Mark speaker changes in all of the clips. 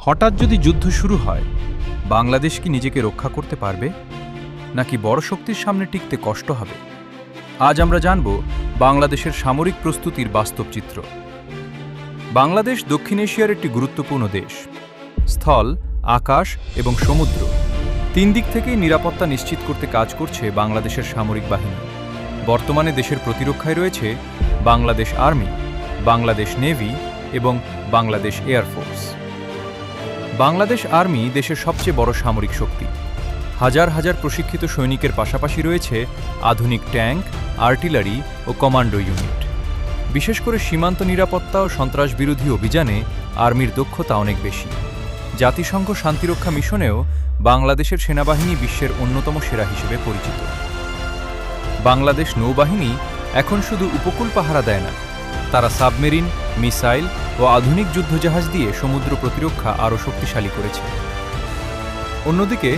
Speaker 1: হঠাৎ যদি যুদ্ধ শুরু হয়, বাংলাদেশ কি নিজেকে রক্ষা করতে পারবে, নাকি বড় শক্তির সামনে টিকতে কষ্ট হবে? আজ আমরা জানব বাংলাদেশের সামরিক প্রস্তুতির বাস্তব চিত্র। বাংলাদেশ দক্ষিণ এশিয়ার একটি গুরুত্বপূর্ণ দেশ। স্থল, আকাশ এবং সমুদ্র তিন দিক থেকেই নিরাপত্তা নিশ্চিত করতে কাজ করছে বাংলাদেশের সামরিক বাহিনী। বর্তমানে দেশের প্রতিরক্ষায় রয়েছে বাংলাদেশ আর্মি, বাংলাদেশ নেভি এবং বাংলাদেশ এয়ারফোর্স। বাংলাদেশ আর্মি দেশের সবচেয়ে বড় সামরিক শক্তি। হাজার হাজার প্রশিক্ষিত সৈনিকের পাশাপাশি রয়েছে আধুনিক ট্যাঙ্ক, আর্টিলারি ও কমান্ডো ইউনিট। বিশেষ করে সীমান্ত নিরাপত্তা ও সন্ত্রাসবিরোধী অভিযানে আর্মির দক্ষতা অনেক বেশি। জাতিসংঘ শান্তিরক্ষা মিশনেও বাংলাদেশের সেনাবাহিনী বিশ্বের অন্যতম সেরা হিসেবে পরিচিত। বাংলাদেশ নৌবাহিনী এখন শুধু উপকূল পাহারা দেয় না, তারা সাবমেরিন, মিসাইল ও আধুনিক যুদ্ধজাহাজ দিয়ে সমুদ্র প্রতিরক্ষা আরও শক্তিশালী করেছে। অন্যদিকে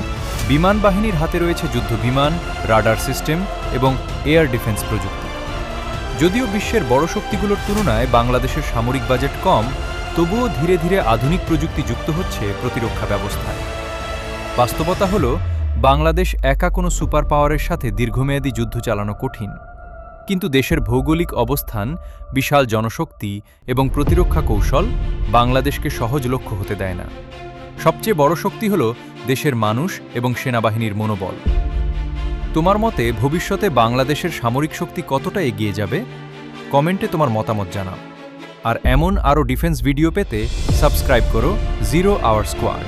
Speaker 1: বিমান বাহিনীর হাতে রয়েছে যুদ্ধ বিমান, রাডার সিস্টেম এবং এয়ার ডিফেন্স প্রযুক্তি। যদিও বিশ্বের বড় শক্তিগুলোর তুলনায় বাংলাদেশের সামরিক বাজেট কম, তবুও ধীরে ধীরে আধুনিক প্রযুক্তি যুক্ত হচ্ছে প্রতিরক্ষা ব্যবস্থায়। বাস্তবতা হল, বাংলাদেশ একা কোনো সুপার পাওয়ারের সাথে দীর্ঘমেয়াদী যুদ্ধ চালানো কঠিন। কিন্তু দেশের ভৌগোলিক অবস্থান, বিশাল জনশক্তি এবং প্রতিরক্ষা কৌশল বাংলাদেশকে সহজ লক্ষ্য হতে দেয় না। সবচেয়ে বড় শক্তি হল দেশের মানুষ এবং সেনাবাহিনীর মনোবল। তোমার মতে ভবিষ্যতে বাংলাদেশের সামরিক শক্তি কতটা এগিয়ে যাবে? কমেন্টে তোমার মতামত জানাও। আর এমন আরও ডিফেন্স ভিডিও পেতে সাবস্ক্রাইব করো 0 আওয়ার স্কোয়াড।